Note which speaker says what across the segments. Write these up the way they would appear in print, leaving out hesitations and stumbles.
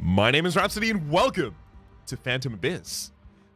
Speaker 1: My name is Rhapsody and welcome to Phantom Abyss.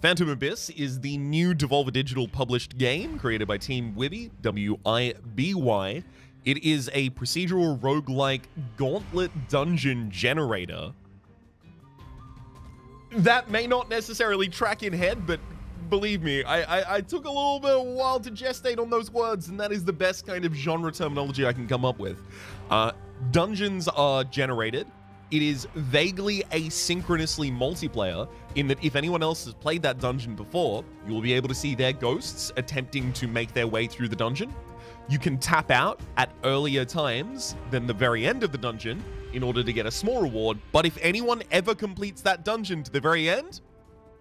Speaker 1: Phantom Abyss is the new Devolver Digital published game created by Team Wibby, W-I-B-Y. It is a procedural roguelike Gauntlet dungeon generator that may not necessarily track in head, but believe me, I took a little bit of a while to gestate on those words, and that is the best kind of genre terminology I can come up with. Dungeons are generated. It is vaguely asynchronously multiplayer in that if anyone else has played that dungeon before, you will be able to see their ghosts attempting to make their way through the dungeon. You can tap out at earlier times than the very end of the dungeon in order to get a small reward, but if anyone ever completes that dungeon to the very end,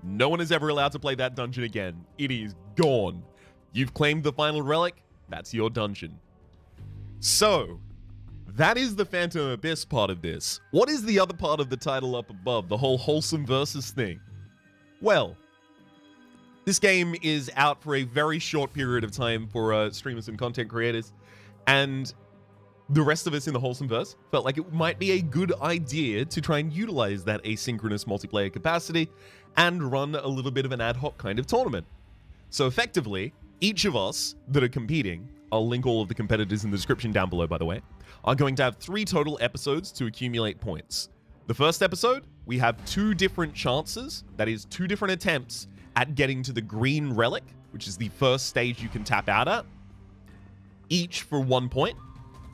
Speaker 1: no one is ever allowed to play that dungeon again. It is gone. You've claimed the final relic, that's your dungeon. So, that is the Phantom Abyss part of this. What is the other part of the title up above, the whole WholesomeVersus thing? Well, this game is out for a very short period of time for streamers and content creators, and the rest of us in the WholesomeVerse felt like it might be a good idea to try and utilize that asynchronous multiplayer capacity and run a little bit of an ad hoc kind of tournament. So effectively, each of us that are competing, I'll link all of the competitors in the description down below, by the way, are going to have 3 total episodes to accumulate points. The first episode, we have 2 different chances, that is 2 different attempts at getting to the green relic, which is the first stage you can tap out at, each for 1 point.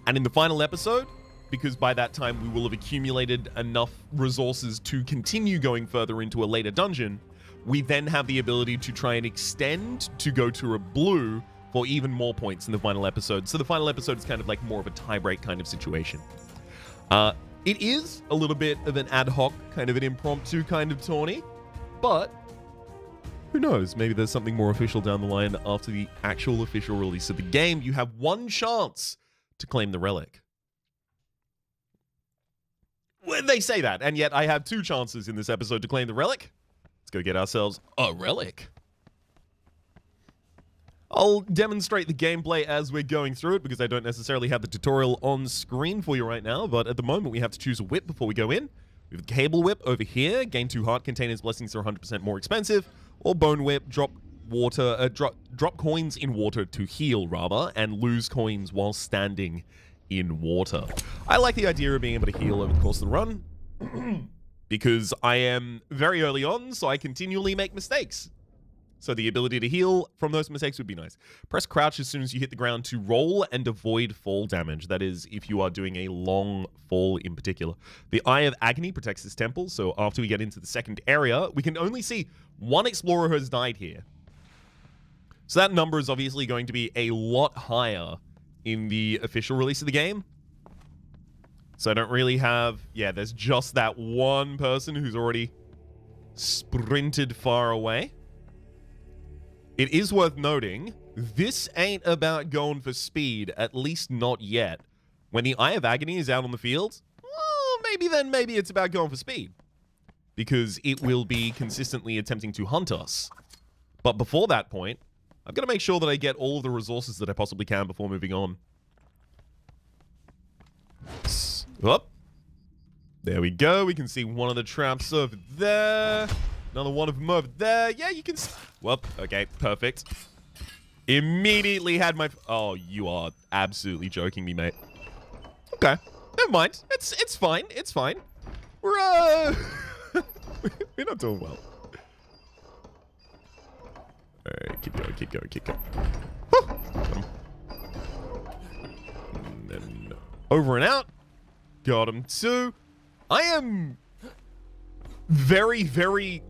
Speaker 1: And in the final episode, because by that time we will have accumulated enough resources to continue going further into a later dungeon, we then have the ability to try and extend to go to a blue for even more points in the final episode. So the final episode is kind of like more of a tie-break kind of situation. It is a little bit of an ad hoc, kind of an impromptu kind of tourney, but who knows? Maybe there's something more official down the line after the actual official release of the game. You have 1 chance to claim the relic. Well, they say that, and yet I have 2 chances in this episode to claim the relic. Let's go get ourselves a relic. I'll demonstrate the gameplay as we're going through it because I don't necessarily have the tutorial on screen for you right now, but at the moment we have to choose a whip before we go in. We have the cable whip over here. Gain 2 heart containers, blessings are 100% more expensive. Or bone whip, drop coins in water to heal, rather, and lose coins while standing in water. I like the idea of being able to heal over the course of the run because I am very early on, so I continually make mistakes. So the ability to heal from those mistakes would be nice. Press crouch as soon as you hit the ground to roll and avoid fall damage. That is, if you are doing a long fall in particular. The Eye of Agony protects this temple, so after we get into the second area, we can only see 1 explorer has died here. So that number is obviously going to be a lot higher in the official release of the game. So I don't really have... Yeah, there's just that 1 person who's already sprinted far away. It is worth noting, this ain't about going for speed, at least not yet. When the Eye of Agony is out on the field, well, maybe it's about going for speed. Because it will be consistently attempting to hunt us. But before that point, I've got to make sure that I get all of the resources that I possibly can before moving on. Up. There we go. We can see one of the traps over there. Another one of them over there. Yeah, you can... Well, okay, perfect. Immediately had my... Oh, you are absolutely joking me, mate. Okay, never mind. It's fine. It's fine. We're, we're not doing well. Alright, keep going, keep going, keep going. And then over and out. Got him too. I am very, very...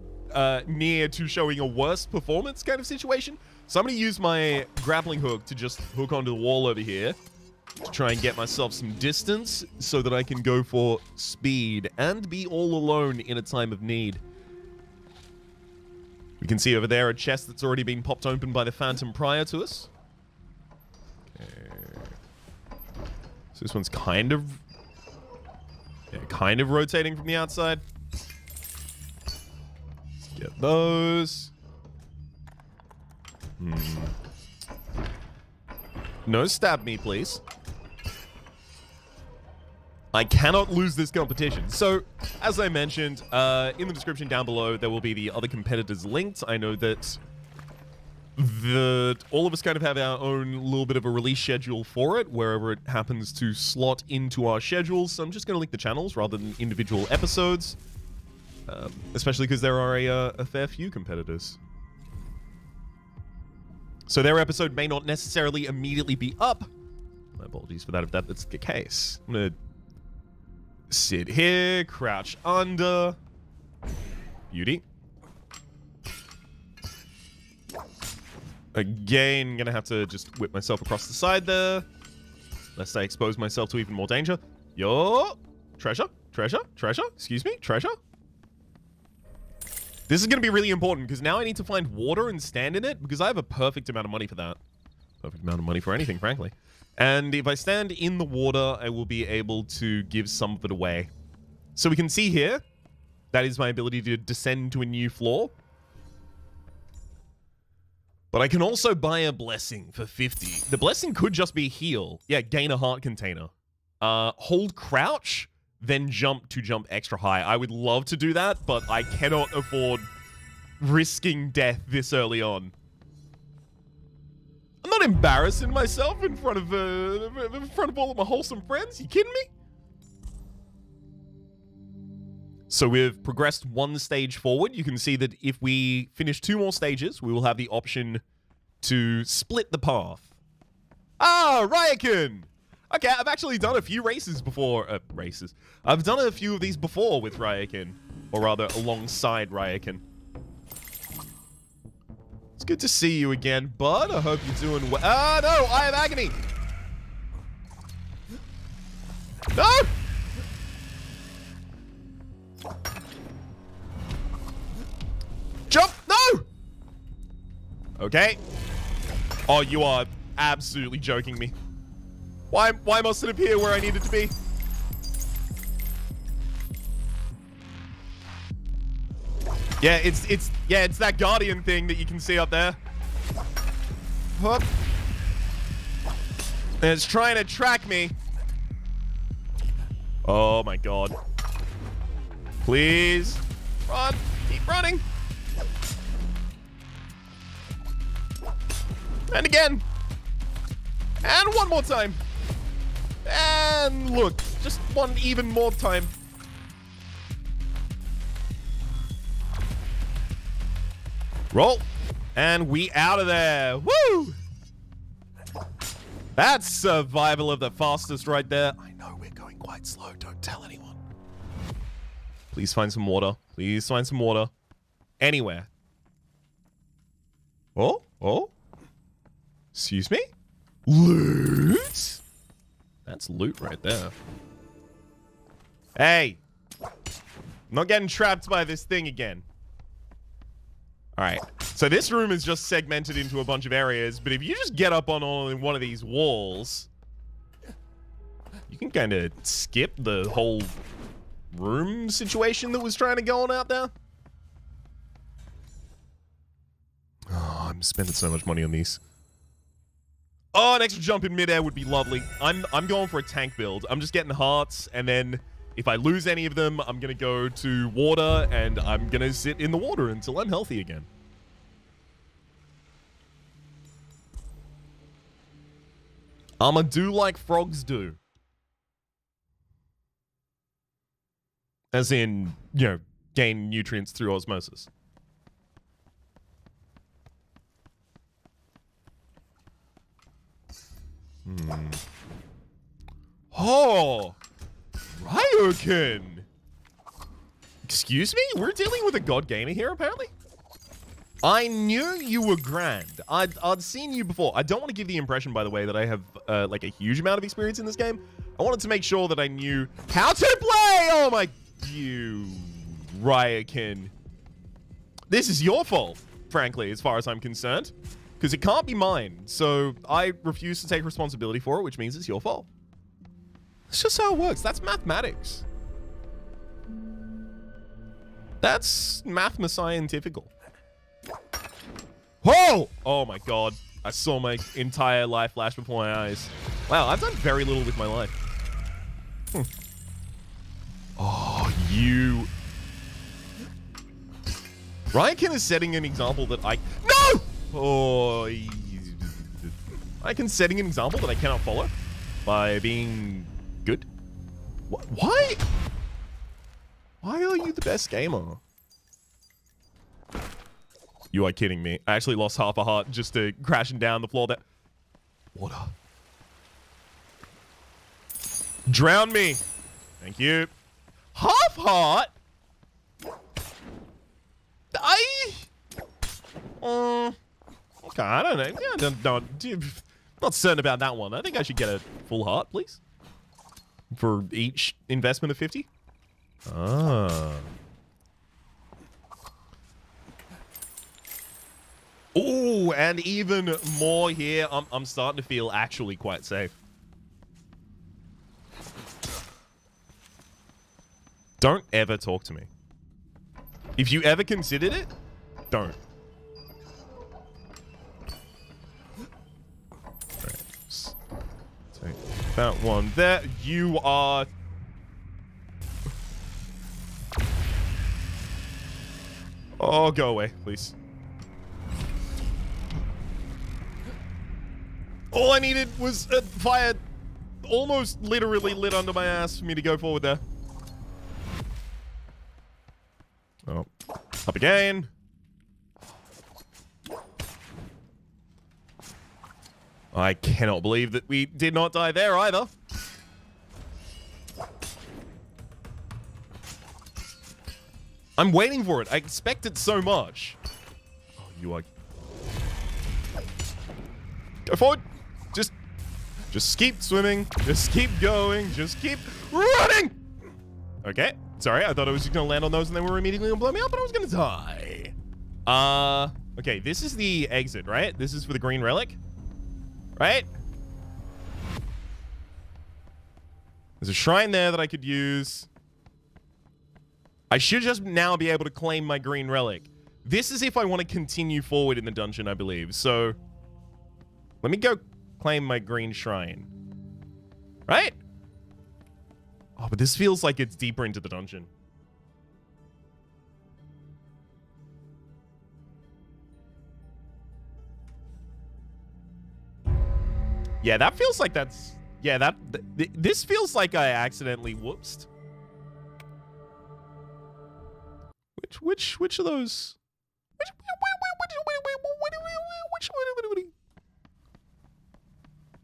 Speaker 1: near to showing a worse performance kind of situation. So I'm going to use my grappling hook to just hook onto the wall over here to try and get myself some distance so that I can go for speed and be all alone in a time of need. We can see over there a chest that's already been popped open by the Phantom prior to us. Okay. So this one's kind of rotating from the outside. Get those. No, stab me, please. I cannot lose this competition. So, as I mentioned, in the description down below, there will be the other competitors linked. I know that all of us kind of have our own little bit of a release schedule for it, wherever it happens to slot into our schedules. So I'm just going to link the channels rather than individual episodes, especially because there are a fair few competitors. So their episode may not necessarily immediately be up. My apologies for that if that's the case. I'm going to sit here, crouch under. Beauty. Again, gonna have to just whip myself across the side there, lest I expose myself to even more danger. Yo! Treasure? Treasure? Treasure? Excuse me? Treasure? This is gonna be really important, because now I need to find water and stand in it, because I have a perfect amount of money for that. Perfect amount of money for anything, frankly. And if I stand in the water, I will be able to give some of it away. So we can see here, that is my ability to descend to a new floor. But I can also buy a blessing for 50. The blessing could just be heal. Yeah, gain a heart container. Hold crouch, then jump to jump extra high. I would love to do that, but I cannot afford risking death this early on. I'm not embarrassing myself in front of all of my wholesome friends. You kidding me? So we've progressed one stage forward. You can see that if we finish 2 more stages, we will have the option to split the path. Ah, Ryakin! Okay, I've actually done a few races before. I've done a few of these before with Ryakin. Or rather, alongside Ryakin. It's good to see you again, bud. I hope you're doing well. Ah, no! I have agony! No! Jump! No! Okay. Oh, you are absolutely joking me. Why must it appear where I need it to be? Yeah, it's that Guardian thing that you can see up there. Hup. And it's trying to track me. Oh my god. Please. Run. Keep running. And again. And one more time. And look, just one even more time. Roll. And we out of there. Woo! That's survival of the fastest right there. I know we're going quite slow. Don't tell anyone. Please find some water. Please find some water. Anywhere. Oh? Oh? Excuse me? Loot? That's loot right there. Hey! I'm not getting trapped by this thing again. Alright. So this room is just segmented into a bunch of areas, but if you just get up on one of these walls, you can kind of skip the whole room situation that was trying to go on out there. Oh, I'm spending so much money on these. Oh, an extra jump in midair would be lovely. I'm going for a tank build. I'm just getting hearts, and then if I lose any of them, I'm going to go to water, and I'm going to sit in the water until I'm healthy again. I'ma do like frogs do. As in, you know, gain nutrients through osmosis. Oh! Ryokin! Excuse me? We're dealing with a god gamer here, apparently? I knew you were grand. I'd seen you before. I don't want to give the impression, by the way, that I have, like, a huge amount of experience in this game. I wanted to make sure that I knew how to play! Oh my... You... Ryokin. This is your fault, frankly, as far as I'm concerned. Because it can't be mine. So I refuse to take responsibility for it, which means it's your fault. It's just how it works. That's mathematics. That's mathma-scientifical. Whoa! Oh my god. I saw my entire life flash before my eyes. Wow, I've done very little with my life. You... Ryan is setting an example that I... No! Oh... Ryan setting an example that I cannot follow by being good. Why? Why are you the best gamer? You are kidding me. I actually lost half a heart just to crashing down the floor there. Water. Drown me. Thank you. Half heart? Okay, I don't know. Yeah, not certain about that one. I think I should get a full heart, please. For each investment of 50. Ah. Oh, and even more here. I'm starting to feel actually quite safe. Don't ever talk to me. If you ever considered it, don't. Alright, take that one there. You are... Oh, go away, please. All I needed was a fire almost literally lit under my ass for me to go forward there. Oh, up again. I cannot believe that we did not die there either. I'm waiting for it. I expect it so much. Oh, you are... Go forward. Just keep swimming. Just keep going. Just keep running. Okay. Sorry, I thought I was just gonna land on those and they were immediately gonna blow me up, but I was gonna die. Okay, this is the exit, right? This is for the green relic, right? There's a shrine there that I could use. I should just now be able to claim my green relic. This is if I want to continue forward in the dungeon, I believe. So, let me go claim my green shrine. Right? Oh, but this feels like it's deeper into the dungeon. Yeah, that feels like that's... Yeah, this feels like I accidentally whoopsed. Which of those...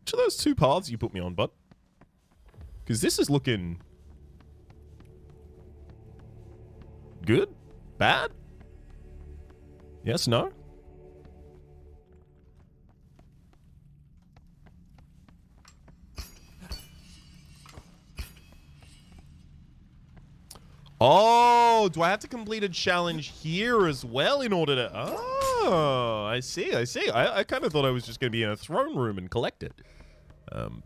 Speaker 1: Which of those two paths you put me on, bud? Because this is looking... good? Bad? Yes, no? Oh, do I have to complete a challenge here as well in order to... Oh, I see, I see. I kind of thought I was just going to be in a throne room and collect it.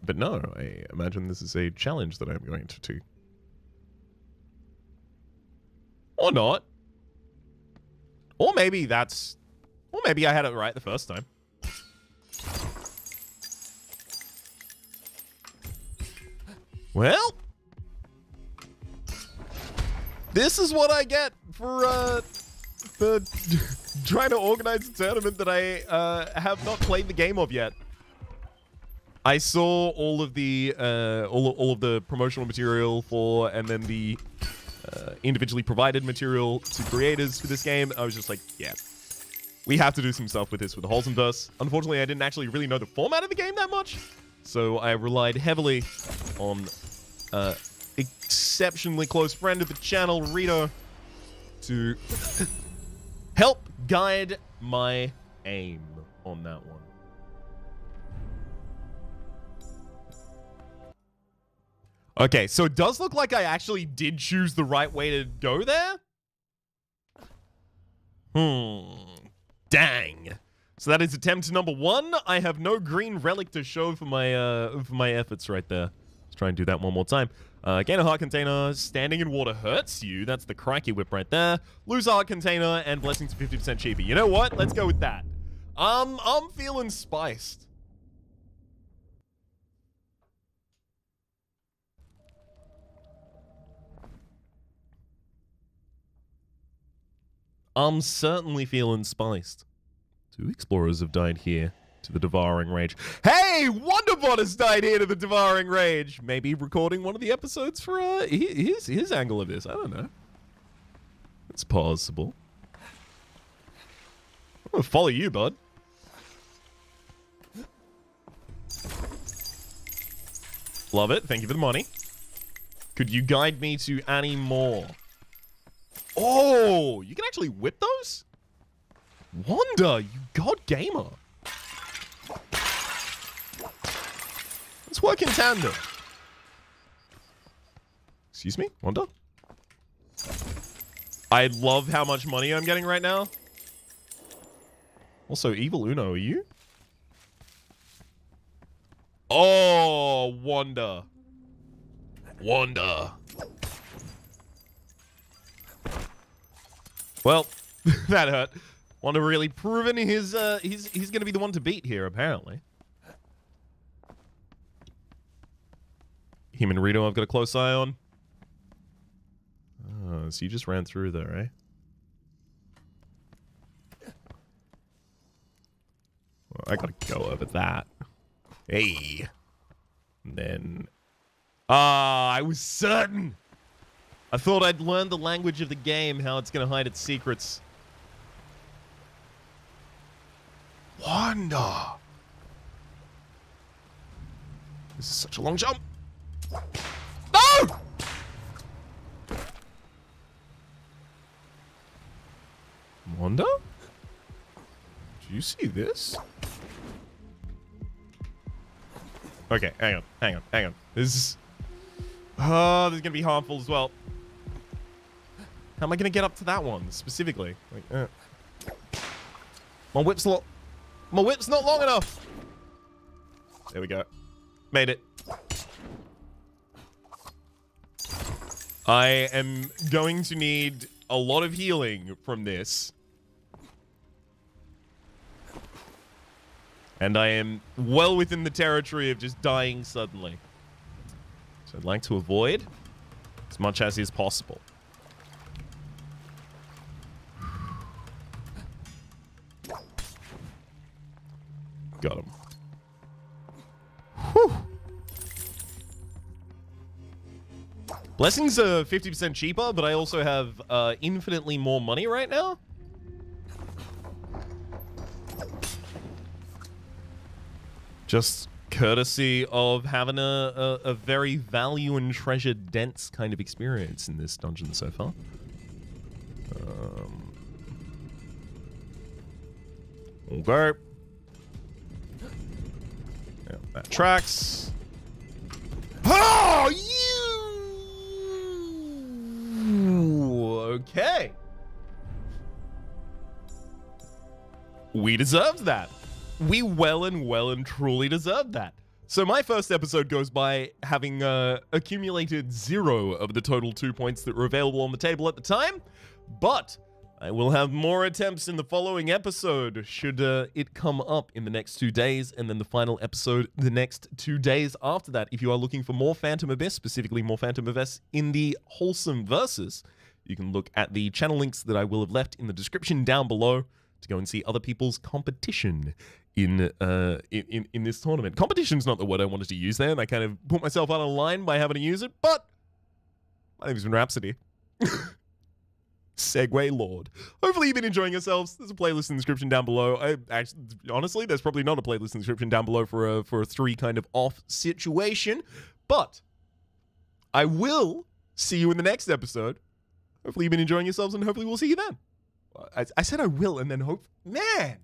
Speaker 1: But no, I imagine this is a challenge that I'm going to do. Or not. Or maybe that's... Or maybe I had it right the first time. Well... This is what I get for trying to organize a tournament that I have not played the game of yet. I saw all of the all of the promotional material for, and then the individually provided material to creators for this game. I was just like, yeah, we have to do some stuff with this with the WholesomeVersus. Unfortunately, I didn't actually really know the format of the game that much, so I relied heavily on exceptionally close friend of the channel, Rito, to help guide my aim on that one. Okay, so it does look like I actually did choose the right way to go there. Dang. So that is attempt number 1. I have no green relic to show for my efforts right there. Let's try and do that one more time. Gain a heart container, standing in water hurts you. That's the crikey whip right there. Lose a heart container, and blessings are 50% cheaper. You know what? Let's go with that. I'm feeling spiced. I'm certainly feeling spiced. 2 explorers have died here to the Devouring Rage. Hey, Wonderbot has died here to the Devouring Rage. Maybe recording one of the episodes for his angle of this. I don't know. It's possible. I'm gonna follow you, bud. Love it. Thank you for the money. Could you guide me to any more? Oh, you can actually whip those? Wanda, you god gamer. Let's work in tandem. Excuse me, Wanda? I love how much money I'm getting right now. Also, Evil Uno, are you? Oh, Wanda. Wanda. Well, that hurt. Wanda really proven he's gonna be the one to beat here, apparently. Human Rito I've got a close eye on. Oh, so you just ran through there, eh? Well, I gotta go over that. Hey. And then... Ah, I was certain! I thought I'd learned the language of the game, how it's gonna hide its secrets. Wanda! This is such a long jump. No! Wanda? Do you see this? Okay, hang on. This is... Oh, this is gonna be harmful as well. How am I gonna get up to that one, specifically? Like, My whip's not long enough! There we go. Made it. I am going to need a lot of healing from this. And I am well within the territory of just dying suddenly. So I'd like to avoid as much as is possible. Got him. Whew. Blessings are 50% cheaper, but I also have infinitely more money right now. Just courtesy of having a very value and treasure dense kind of experience in this dungeon so far. Okay. Yeah, that tracks. Oh, you! Okay. We deserved that. We well and truly deserved that. So my first episode goes by having accumulated 0 of the total 2 points that were available on the table at the time, but I will have more attempts in the following episode should it come up in the next 2 days, and then the final episode the next 2 days after that. If you are looking for more Phantom Abyss, specifically more Phantom Abyss in the WholesomeVersus, you can look at the channel links that I will have left in the description down below to go and see other people's competition in this tournament. Competition's not the word I wanted to use there, and I kind of put myself out of line by having to use it, but my name's been Rhapsody. Segway Lord. Hopefully you've been enjoying yourselves. There's a playlist in the description down below. Honestly, there's probably not a playlist in the description down below for a 3 kind of off situation, but I will see you in the next episode. Hopefully you've been enjoying yourselves, and hopefully we'll see you then. I said I will, and then hope... Man!